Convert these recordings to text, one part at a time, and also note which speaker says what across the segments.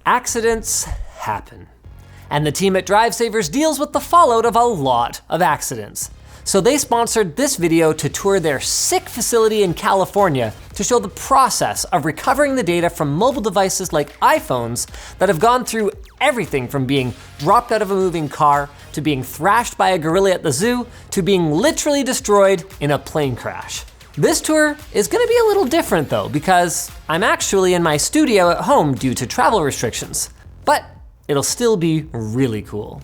Speaker 1: Accidents happen. And the team at DriveSavers deals with the fallout of a lot of accidents. So they sponsored this video to tour their sick facility in California to show the process of recovering the data from mobile devices like iPhones that have gone through everything from being dropped out of a moving car, to being thrashed by a gorilla at the zoo, to being literally destroyed in a plane crash. This tour is gonna be a little different though, because I'm actually in my studio at home due to travel restrictions, but it'll still be really cool.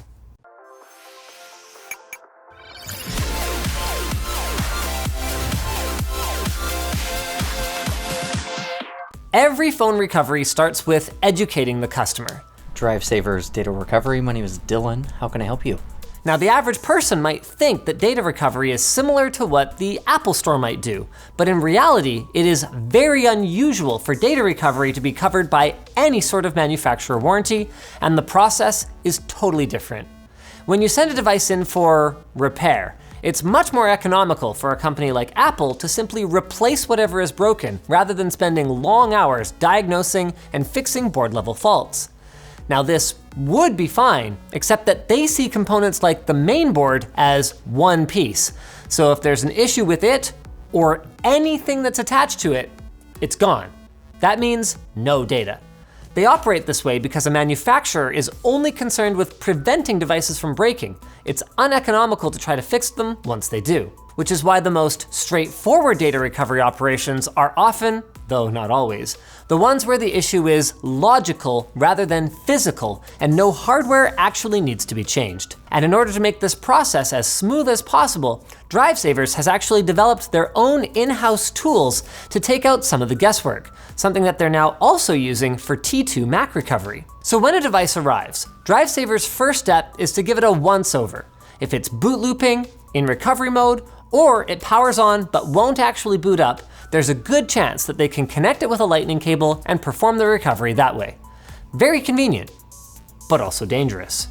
Speaker 1: Every phone recovery starts with educating the customer.
Speaker 2: DriveSavers data recovery, my name is Dylan. How can I help you?
Speaker 1: Now, the average person might think that data recovery is similar to what the Apple Store might do, but in reality, it is very unusual for data recovery to be covered by any sort of manufacturer warranty, and the process is totally different. When you send a device in for repair, it's much more economical for a company like Apple to simply replace whatever is broken rather than spending long hours diagnosing and fixing board level faults. Now this would be fine, except that they see components like the main board as one piece. So if there's an issue with it or anything that's attached to it, it's gone. That means no data. They operate this way because a manufacturer is only concerned with preventing devices from breaking. It's uneconomical to try to fix them once they do, which is why the most straightforward data recovery operations are often, though not always, the ones where the issue is logical rather than physical, and no hardware actually needs to be changed. And in order to make this process as smooth as possible, DriveSavers has actually developed their own in-house tools to take out some of the guesswork, something that they're now also using for T2 Mac recovery. So when a device arrives, DriveSavers' first step is to give it a once-over. If it's boot looping, in recovery mode, or it powers on but won't actually boot up, there's a good chance that they can connect it with a lightning cable and perform the recovery that way. Very convenient, but also dangerous.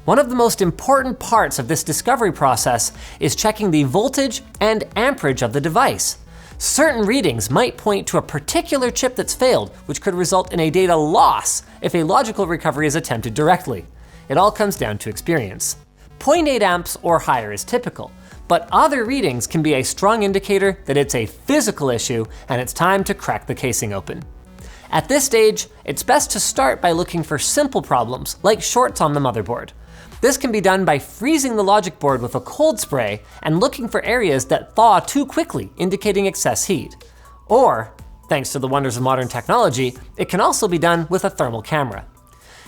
Speaker 1: One of the most important parts of this discovery process is checking the voltage and amperage of the device. Certain readings might point to a particular chip that's failed, which could result in a data loss if a logical recovery is attempted directly. It all comes down to experience. 0.8 amps or higher is typical, but other readings can be a strong indicator that it's a physical issue and it's time to crack the casing open. At this stage, it's best to start by looking for simple problems like shorts on the motherboard. This can be done by freezing the logic board with a cold spray and looking for areas that thaw too quickly, indicating excess heat. Or, thanks to the wonders of modern technology, it can also be done with a thermal camera.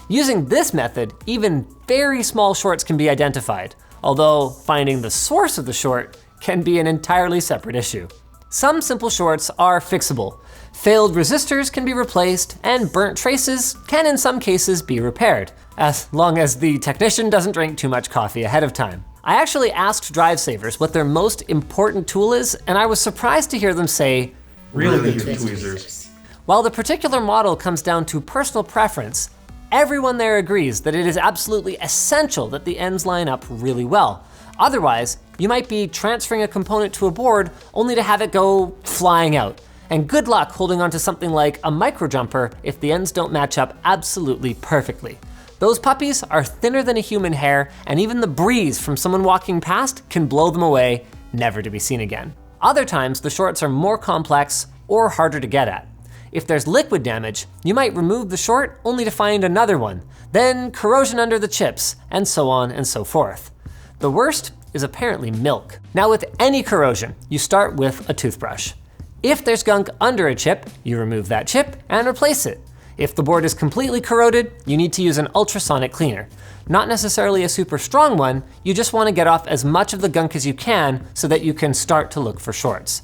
Speaker 1: Using this method, even very small shorts can be identified, although finding the source of the short can be an entirely separate issue. Some simple shorts are fixable. Failed resistors can be replaced, and burnt traces can in some cases be repaired, as long as the technician doesn't drink too much coffee ahead of time. I actually asked DriveSavers what their most important tool is, and I was surprised to hear them say,
Speaker 3: really good tweezers.
Speaker 1: While the particular model comes down to personal preference, everyone there agrees that it is absolutely essential that the ends line up really well. Otherwise, you might be transferring a component to a board only to have it go flying out. And good luck holding onto something like a micro jumper if the ends don't match up absolutely perfectly. Those puppies are thinner than a human hair, and even the breeze from someone walking past can blow them away, never to be seen again. Other times, the shorts are more complex or harder to get at. If there's liquid damage, you might remove the short only to find another one, then corrosion under the chips, and so on and so forth. The worst is apparently milk. Now with any corrosion, you start with a toothbrush. If there's gunk under a chip, you remove that chip and replace it. If the board is completely corroded, you need to use an ultrasonic cleaner. Not necessarily a super strong one, you just want to get off as much of the gunk as you can so that you can start to look for shorts.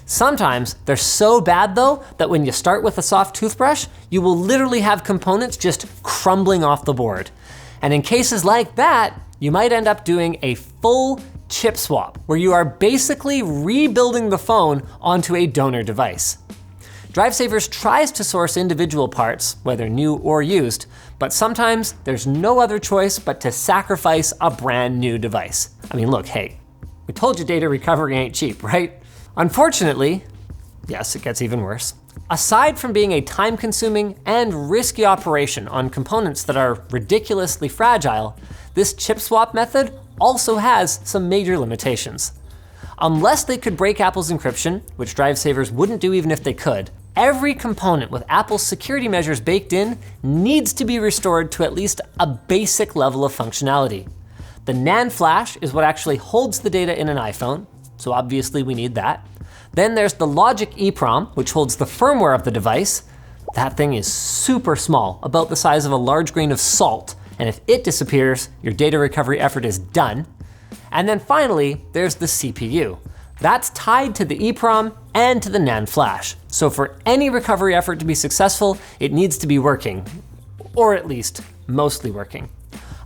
Speaker 1: Sometimes they're so bad though that when you start with a soft toothbrush, you will literally have components just crumbling off the board. And in cases like that, you might end up doing a full chip swap, where you are basically rebuilding the phone onto a donor device. DriveSavers tries to source individual parts, whether new or used, but sometimes there's no other choice but to sacrifice a brand new device. I mean, look, hey, we told you data recovery ain't cheap, right? Unfortunately, yes, it gets even worse. Aside from being a time-consuming and risky operation on components that are ridiculously fragile, this chip swap method also has some major limitations. Unless they could break Apple's encryption, which DriveSavers wouldn't do even if they could, every component with Apple's security measures baked in needs to be restored to at least a basic level of functionality. The NAND flash is what actually holds the data in an iPhone, so obviously we need that. Then there's the logic EEPROM, which holds the firmware of the device. That thing is super small, about the size of a large grain of salt, and if it disappears, your data recovery effort is done. And then finally, there's the CPU. That's tied to the EEPROM and to the NAND flash. So for any recovery effort to be successful, it needs to be working, or at least mostly working.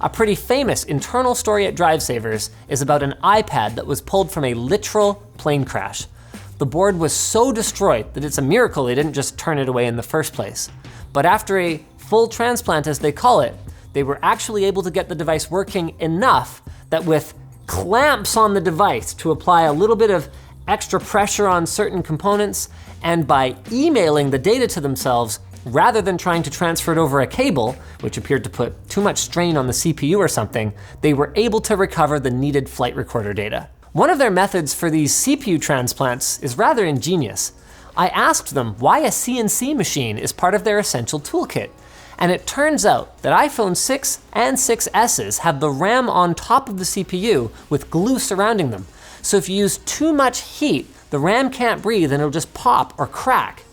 Speaker 1: A pretty famous internal story at DriveSavers is about an iPad that was pulled from a literal plane crash. The board was so destroyed that it's a miracle they didn't just turn it away in the first place. But after a full transplant, as they call it, they were actually able to get the device working enough that with clamps on the device to apply a little bit of extra pressure on certain components, and by emailing the data to themselves rather than trying to transfer it over a cable, which appeared to put too much strain on the CPU or something, they were able to recover the needed flight recorder data. One of their methods for these CPU transplants is rather ingenious. I asked them why a CNC machine is part of their essential toolkit, and it turns out that iPhone 6 and 6Ss have the RAM on top of the CPU with glue surrounding them. So if you use too much heat, the RAM can't breathe and it'll just pop or crack.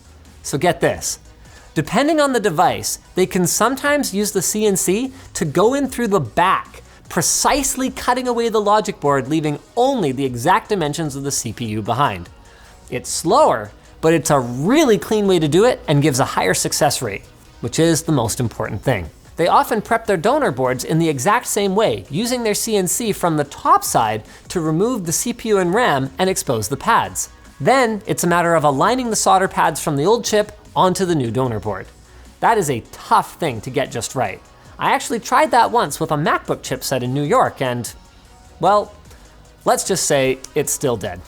Speaker 1: So get this. Depending on the device, they can sometimes use the CNC to go in through the back, precisely cutting away the logic board, leaving only the exact dimensions of the CPU behind. It's slower, but it's a really clean way to do it and gives a higher success rate, which is the most important thing. They often prep their donor boards in the exact same way, using their CNC from the top side to remove the CPU and RAM and expose the pads. Then it's a matter of aligning the solder pads from the old chip onto the new donor board. That is a tough thing to get just right. I actually tried that once with a MacBook chipset in New York and, well, let's just say it's still dead.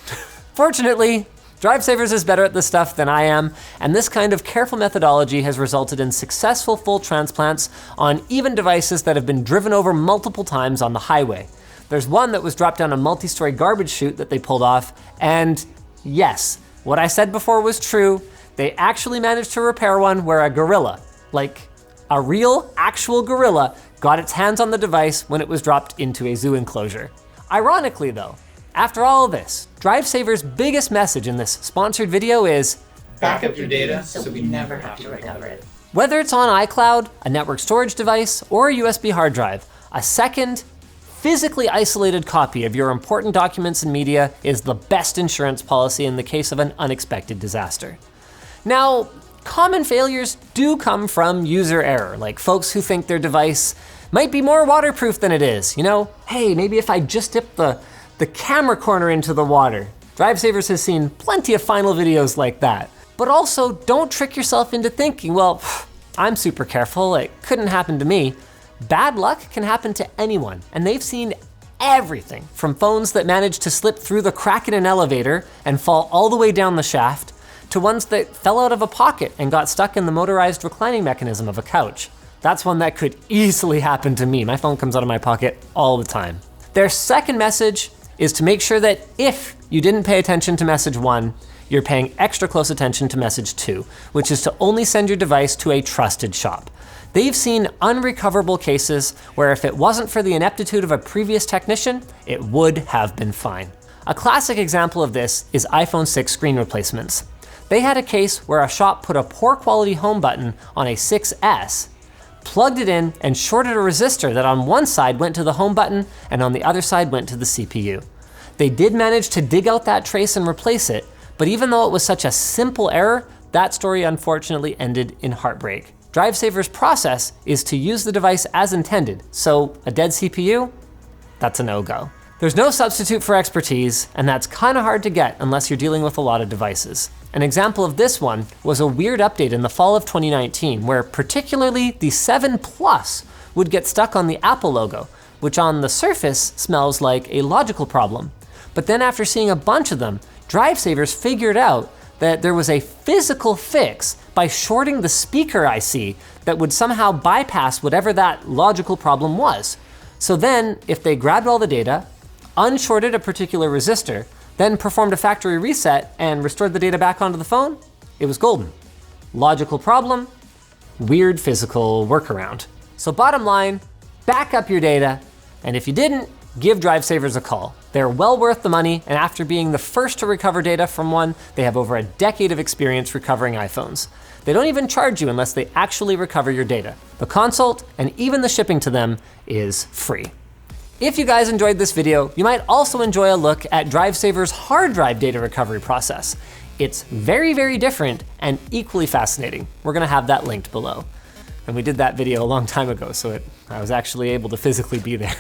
Speaker 1: Fortunately, DriveSavers is better at this stuff than I am, and this kind of careful methodology has resulted in successful full transplants on even devices that have been driven over multiple times on the highway. There's one that was dropped down a multi-story garbage chute that they pulled off, and yes, what I said before was true. They actually managed to repair one where a gorilla, like a real, actual gorilla, got its hands on the device when it was dropped into a zoo enclosure. Ironically though, after all this, DriveSavers' biggest message in this sponsored video is
Speaker 3: Back up your data so we never have to recover it.
Speaker 1: whether it's on iCloud, a network storage device, or a USB hard drive, a second, physically isolated copy of your important documents and media is the best insurance policy in the case of an unexpected disaster. Now, common failures do come from user error, like folks who think their device might be more waterproof than it is. You know, hey, maybe if I just dip the camera corner into the water. DriveSavers has seen plenty of final videos like that. But also, don't trick yourself into thinking, well, I'm super careful, it couldn't happen to me. Bad luck can happen to anyone, and they've seen everything from phones that managed to slip through the crack in an elevator and fall all the way down the shaft, to ones that fell out of a pocket and got stuck in the motorized reclining mechanism of a couch. That's one that could easily happen to me. My phone comes out of my pocket all the time. Their second message is to make sure that if you didn't pay attention to message 1, you're paying extra close attention to message 2, which is to only send your device to a trusted shop. They've seen unrecoverable cases where if it wasn't for the ineptitude of a previous technician, it would have been fine. A classic example of this is iPhone 6 screen replacements. They had a case where a shop put a poor quality home button on a 6S, plugged it in, and shorted a resistor that on one side went to the home button and on the other side went to the CPU. They did manage to dig out that trace and replace it, but even though it was such a simple error, that story unfortunately ended in heartbreak. DriveSavers' process is to use the device as intended, so a dead CPU? That's a no-go. There's no substitute for expertise, and that's kind of hard to get unless you're dealing with a lot of devices. An example of this one was a weird update in the fall of 2019, where particularly the 7 Plus would get stuck on the Apple logo, which on the surface smells like a logical problem. But then after seeing a bunch of them, DriveSavers figured out that there was a physical fix by shorting the speaker IC that would somehow bypass whatever that logical problem was. So then, if they grabbed all the data, unshorted a particular resistor, then performed a factory reset and restored the data back onto the phone, it was golden. Logical problem, weird physical workaround. So bottom line, back up your data, and if you didn't, give DriveSavers a call. They're well worth the money, and after being the first to recover data from one, they have over a decade of experience recovering iPhones. They don't even charge you unless they actually recover your data. The consult and even the shipping to them is free. If you guys enjoyed this video, you might also enjoy a look at DriveSavers' hard drive data recovery process. It's very, very different and equally fascinating. We're gonna have that linked below. And we did that video a long time ago, so I was actually able to physically be there.